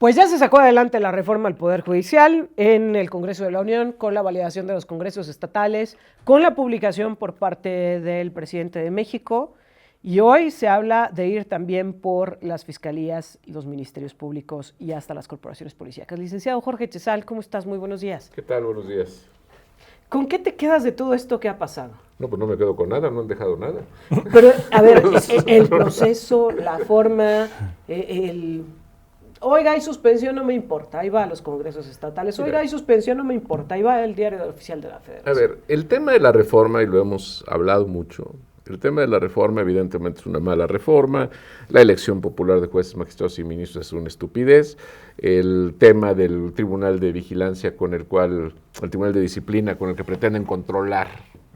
Pues ya se sacó adelante la reforma al Poder Judicial en el Congreso de la Unión, con la validación de los congresos estatales, con la publicación por parte del presidente de México, y hoy se habla de ir también por las fiscalías, los ministerios públicos y hasta las corporaciones policíacas. Licenciado Jorge Chezal, ¿cómo estás? Muy buenos días. ¿Qué tal? Buenos días. ¿Con qué te quedas de todo esto que ha pasado? No, pues no me quedo con nada, no han dejado nada. Pero, a ver, el proceso, la forma, Oiga, hay suspensión, no me importa, ahí va a los congresos estatales. Oiga, hay suspensión, no me importa, ahí va el diario oficial de la Federación. A ver, el tema de la reforma, y lo hemos hablado mucho, el tema de la reforma evidentemente es una mala reforma, la elección popular de jueces, magistrados y ministros es una estupidez, el tema del Tribunal de Vigilancia con el cual, el Tribunal de Disciplina con el que pretenden controlar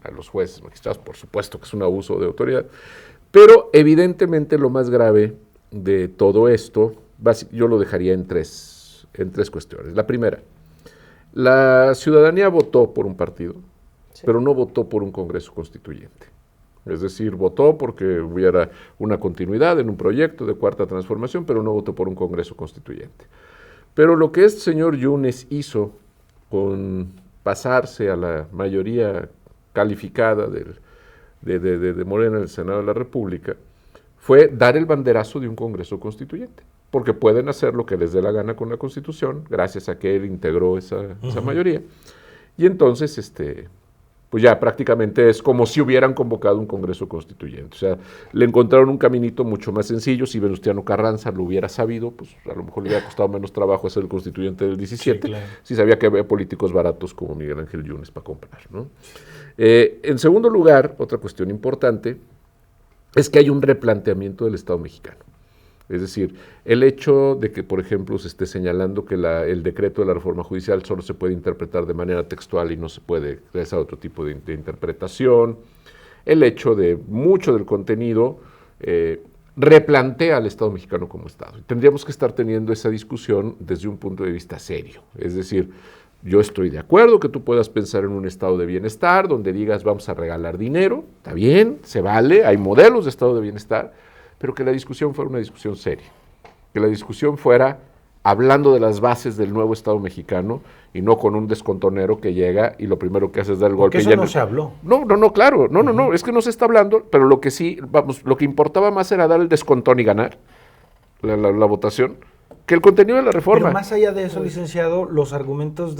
a los jueces, magistrados, por supuesto que es un abuso de autoridad, pero evidentemente lo más grave de todo esto, yo lo dejaría en tres cuestiones. La primera, la ciudadanía votó por un partido, sí, pero no votó por un Congreso Constituyente. Es decir, votó porque hubiera una continuidad en un proyecto de cuarta transformación, pero no votó por un Congreso Constituyente. Pero lo que este señor Yunes hizo con pasarse a la mayoría calificada de Morena en el Senado de la República fue dar el banderazo de un Congreso Constituyente, porque pueden hacer lo que les dé la gana con la Constitución, gracias a que él integró esa mayoría. Y entonces, pues ya prácticamente es como si hubieran convocado un Congreso Constituyente. O sea, le encontraron un caminito mucho más sencillo. Si Venustiano Carranza lo hubiera sabido, pues a lo mejor le hubiera costado menos trabajo hacer el Constituyente del 17, sí, claro, si sabía que había políticos baratos como Miguel Ángel Yunes para comprar, ¿no? En segundo lugar, otra cuestión importante es que hay un replanteamiento del Estado mexicano. Es decir, el hecho de que, por ejemplo, se esté señalando que el decreto de la reforma judicial solo se puede interpretar de manera textual y no se puede realizar otro tipo de interpretación, el hecho de mucho del contenido replantea al Estado mexicano como Estado. Tendríamos que estar teniendo esa discusión desde un punto de vista serio. Es decir, yo estoy de acuerdo que tú puedas pensar en un estado de bienestar donde digas vamos a regalar dinero, está bien, se vale, hay modelos de estado de bienestar, pero que la discusión fuera una discusión seria, que la discusión fuera hablando de las bases del nuevo Estado mexicano y no con un descontonero que llega y lo primero que hace es dar el golpe. Porque eso no se habló. No, claro, no, es que no se está hablando, pero lo que sí, vamos, lo que importaba más era dar el descontón y ganar la votación, que el contenido de la reforma. Pero más allá de eso, licenciado, los argumentos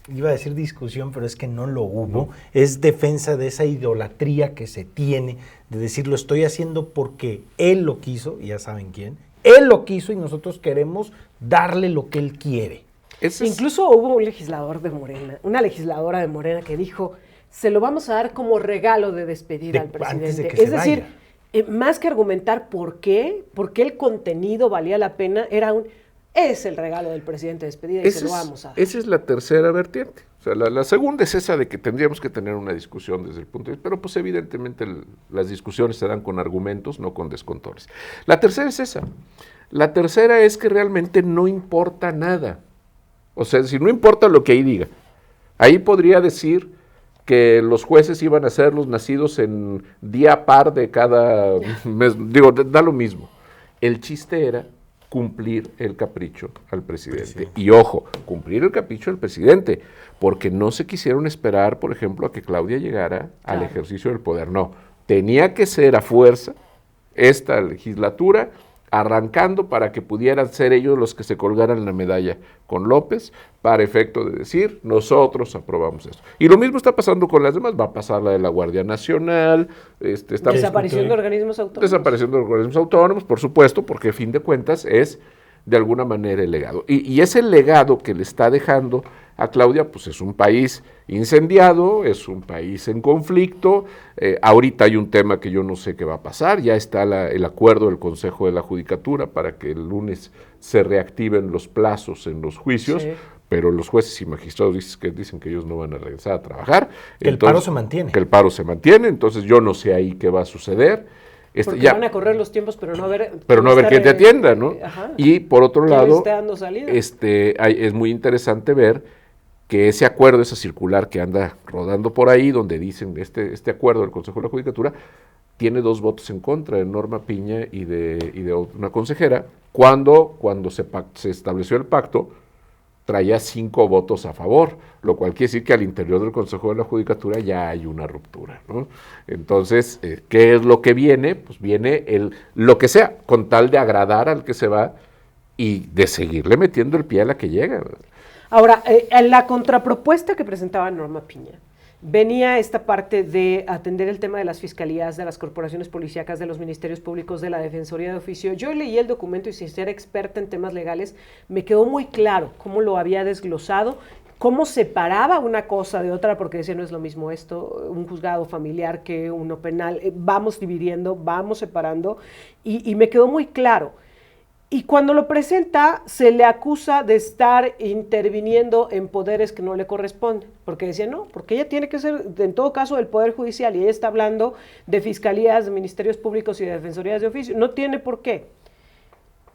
iba a decir discusión, pero es que no lo hubo, es defensa de esa idolatría que se tiene, de decir lo estoy haciendo porque él lo quiso, y ya saben quién, él lo quiso y nosotros queremos darle lo que él quiere. Incluso hubo un legislador de Morena, una legisladora de Morena que dijo, se lo vamos a dar como regalo de despedida al presidente. Antes de que se decir, vaya. Más que argumentar por qué el contenido valía la pena, es el regalo del presidente de despedida y se lo vamos a dar. Esa es la tercera vertiente. O sea, la segunda es esa de que tendríamos que tener una discusión desde el punto de vista, pero pues evidentemente las discusiones se dan con argumentos, no con descontones. La tercera es esa. La tercera es que realmente no importa nada. O sea, si no importa lo que ahí diga. Ahí podría decir que los jueces iban a ser los nacidos en día par de cada mes. Digo, da lo mismo. El chiste era cumplir el capricho al presidente. Y ojo, cumplir el capricho al presidente, porque no se quisieron esperar, por ejemplo, a que Claudia llegara al ejercicio del poder. No, tenía que ser a fuerza esta legislatura arrancando para que pudieran ser ellos los que se colgaran la medalla con López, para efecto de decir, nosotros aprobamos esto. Y lo mismo está pasando con las demás, va a pasar la de la Guardia Nacional. Desaparición de organismos autónomos. Desaparición de organismos autónomos, por supuesto, porque a fin de cuentas es de alguna manera el legado. Y ese legado que le está dejando a Claudia, pues es un país incendiado, es un país en conflicto, ahorita hay un tema que yo no sé qué va a pasar, ya está el acuerdo del Consejo de la Judicatura para que el lunes se reactiven los plazos en los juicios, sí, pero los jueces y magistrados dicen que ellos no van a regresar a trabajar. Que el paro se mantiene. Que el paro se mantiene, entonces yo no sé ahí qué va a suceder. Porque ya van a correr los tiempos, pero no a ver quién te atienda, ¿no? Y por otro lado, dando salida? Es muy interesante ver que ese acuerdo, esa circular que anda rodando por ahí, donde dicen este acuerdo del Consejo de la Judicatura, tiene 2 votos en contra, de Norma Piña y de una consejera, cuando se estableció el pacto, traía 5 votos a favor, lo cual quiere decir que al interior del Consejo de la Judicatura ya hay una ruptura, ¿no? Entonces, ¿qué es lo que viene? Pues viene lo que sea, con tal de agradar al que se va y de seguirle metiendo el pie a la que llega, ¿verdad? Ahora, en la contrapropuesta que presentaba Norma Piña, venía esta parte de atender el tema de las fiscalías, de las corporaciones policíacas, de los ministerios públicos, de la Defensoría de Oficio. Yo leí el documento y sin ser experta en temas legales, me quedó muy claro cómo lo había desglosado, cómo separaba una cosa de otra, porque decía, no es lo mismo esto, un juzgado familiar que uno penal, vamos dividiendo, vamos separando, y me quedó muy claro. Y cuando lo presenta, se le acusa de estar interviniendo en poderes que no le corresponden, porque decía, no, porque ella tiene que ser, en todo caso, del Poder Judicial, y ella está hablando de fiscalías, de ministerios públicos y de defensorías de oficio, no tiene por qué.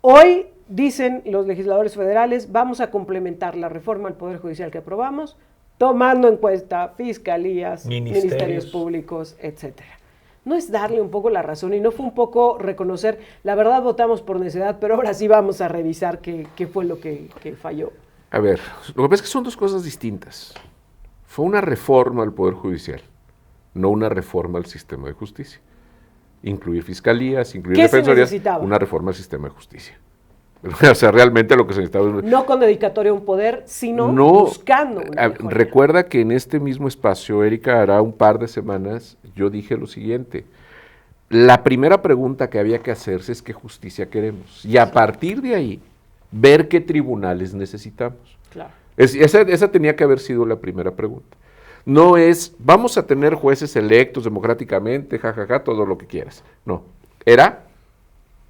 Hoy, dicen los legisladores federales, vamos a complementar la reforma al Poder Judicial que aprobamos, tomando en cuenta fiscalías, ministerios públicos, etcétera. No es darle un poco la razón y no fue un poco reconocer, la verdad votamos por necedad, pero ahora sí vamos a revisar qué fue lo que falló. A ver, lo que pasa es que son 2 cosas distintas. Fue una reforma al Poder Judicial, no una reforma al sistema de justicia. Incluir fiscalías, incluir defensorías, una reforma al sistema de justicia. O sea, realmente lo que se necesitaba... No con dedicatoria a un poder, sino buscando una mejora. Recuerda que en este mismo espacio, Erika, hará un par de semanas, yo dije lo siguiente. La primera pregunta que había que hacerse es qué justicia queremos. Y a partir de ahí, ver qué tribunales necesitamos. Claro. Esa tenía que haber sido la primera pregunta. No es, vamos a tener jueces electos democráticamente, jajaja, todo lo que quieras. No, era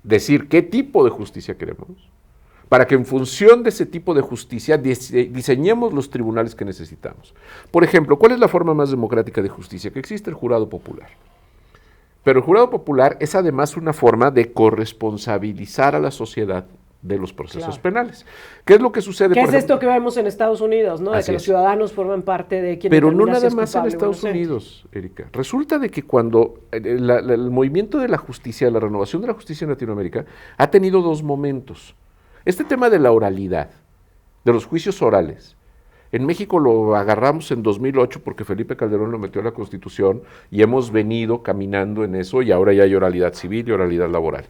decir qué tipo de justicia queremos, para que en función de ese tipo de justicia diseñemos los tribunales que necesitamos. Por ejemplo, ¿cuál es la forma más democrática de justicia? Que existe el jurado popular. Pero el jurado popular es además una forma de corresponsabilizar a la sociedad de los procesos penales. ¿Qué es lo que sucede? ¿Qué es esto que vemos en Estados Unidos, ¿no? De que los ciudadanos forman parte de quien Pero no nada más en Estados Unidos, Erika. Resulta de que cuando el movimiento de la justicia, la renovación de la justicia en Latinoamérica, ha tenido 2 momentos. Este tema de la oralidad, de los juicios orales, en México lo agarramos en 2008 porque Felipe Calderón lo metió a la Constitución y hemos venido caminando en eso y ahora ya hay oralidad civil y oralidad laboral.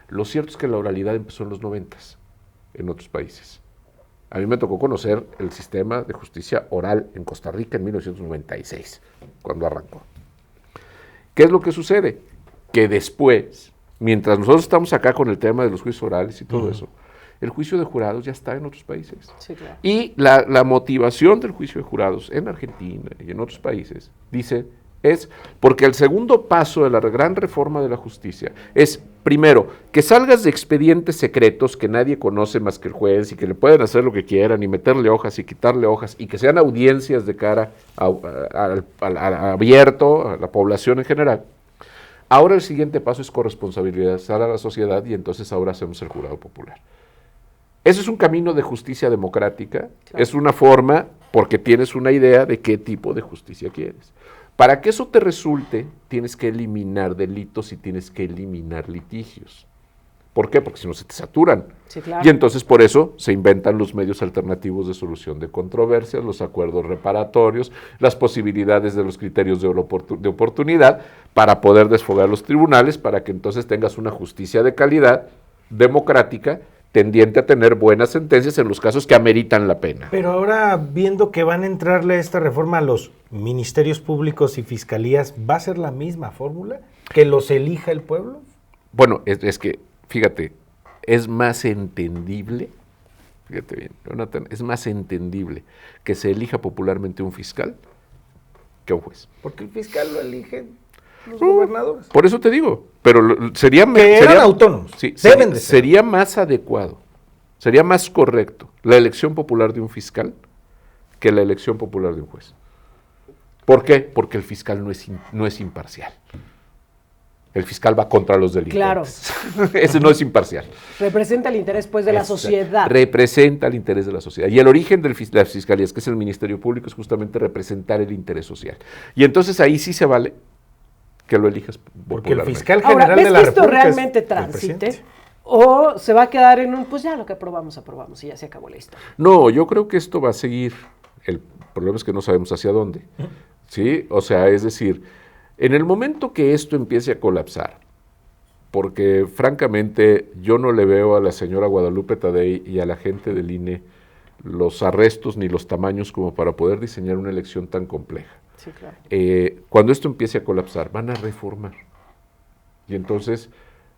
Lo cierto es que la oralidad empezó en los 90s en otros países. A mí me tocó conocer el sistema de justicia oral en Costa Rica en 1996, cuando arrancó. ¿Qué es lo que sucede? Que después, mientras nosotros estamos acá con el tema de los juicios orales y todo eso, el juicio de jurados ya está en otros países. Sí, claro. Y la motivación del juicio de jurados en Argentina y en otros países, es porque el segundo paso de la gran reforma de la justicia es, primero, que salgas de expedientes secretos que nadie conoce más que el juez y que le pueden hacer lo que quieran y meterle hojas y quitarle hojas y que sean audiencias de cara abierto a la población en general. Ahora el siguiente paso es corresponsabilizar a la sociedad y entonces ahora hacemos el jurado popular. Eso es un camino de justicia democrática, claro. Es una forma porque tienes una idea de qué tipo de justicia quieres. Para que eso te resulte, tienes que eliminar delitos y tienes que eliminar litigios. ¿Por qué? Porque si no se te saturan. Sí, claro. Y entonces por eso se inventan los medios alternativos de solución de controversias, los acuerdos reparatorios, las posibilidades de los criterios de oportunidad para poder desfogar los tribunales, para que entonces tengas una justicia de calidad, democrática, tendiente a tener buenas sentencias en los casos que ameritan la pena. Pero ahora, viendo que van a entrarle esta reforma a los ministerios públicos y fiscalías, ¿va a ser la misma fórmula? ¿Que los elija el pueblo? Bueno, es que, fíjate, es más entendible, fíjate bien, Jonathan, es más entendible que se elija popularmente un fiscal que un juez. Porque el fiscal lo eligen los gobernadores. Por eso te digo, pero sería autónomos. Sí, sería más adecuado, sería más correcto la elección popular de un fiscal que la elección popular de un juez. ¿Por qué? Porque el fiscal no es imparcial. El fiscal va contra los delincuentes. Claro. Ese no es imparcial. Representa el interés, pues, de la sociedad. Representa el interés de la sociedad. Y el origen de las fiscalías, que es el Ministerio Público, es justamente representar el interés social. Y entonces ahí sí se vale que lo elijas Porque el popularmente. fiscal Ahora, general ¿ves de la que esto República realmente es el transite? presidente. ¿O se va a quedar en un, pues ya lo que aprobamos y ya se acabó la historia? No, yo creo que esto va a seguir. El problema es que no sabemos hacia dónde. ¿Sí? O sea, es decir, en el momento que esto empiece a colapsar, porque francamente yo no le veo a la señora Guadalupe Tadei y a la gente del INE los arrestos ni los tamaños como para poder diseñar una elección tan compleja. Sí, claro. Cuando esto empiece a colapsar, van a reformar. Y entonces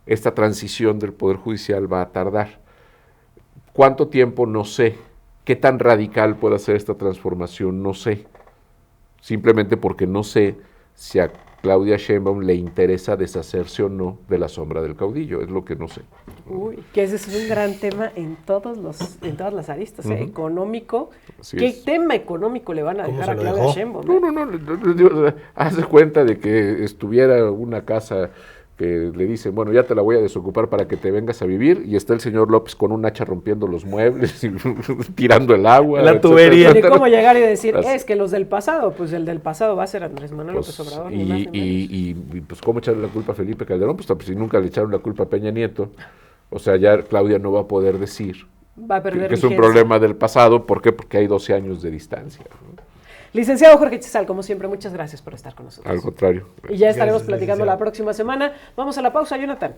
esta transición del Poder Judicial va a tardar. ¿Cuánto tiempo? No sé. ¿Qué tan radical puede ser esta transformación? No sé. Simplemente porque no sé si a Claudia Sheinbaum le interesa deshacerse o no de la sombra del caudillo. Es lo que no sé. Uy, que ese es un gran tema en todas las aristas, económico. Así ¿Qué es. tema económico le van a ¿Cómo dejar se a lo Claudia dejó? Sheinbaum? Haz de cuenta de que estuviera una casa que le dicen, bueno, ya te la voy a desocupar para que te vengas a vivir, y está el señor López con un hacha rompiendo los muebles y tirando el agua. La tubería. Ni cómo llegar y decir, Así. es que los del pasado, pues el del pasado va a ser Andrés Manuel López Obrador. Ni más ni menos. Y, pues, ¿cómo echarle la culpa a Felipe Calderón? Pues si nunca le echaron la culpa a Peña Nieto, o sea, ya Claudia no va a poder decir Va a perder que es un vigencia. problema del pasado. ¿Por qué? Porque hay 12 años de distancia, ¿no? Licenciado Jorge Chizal, como siempre, muchas gracias por estar con nosotros. Al contrario. Y ya estaremos Gracias, platicando licenciado. la próxima semana. Vamos a la pausa, Jonathan.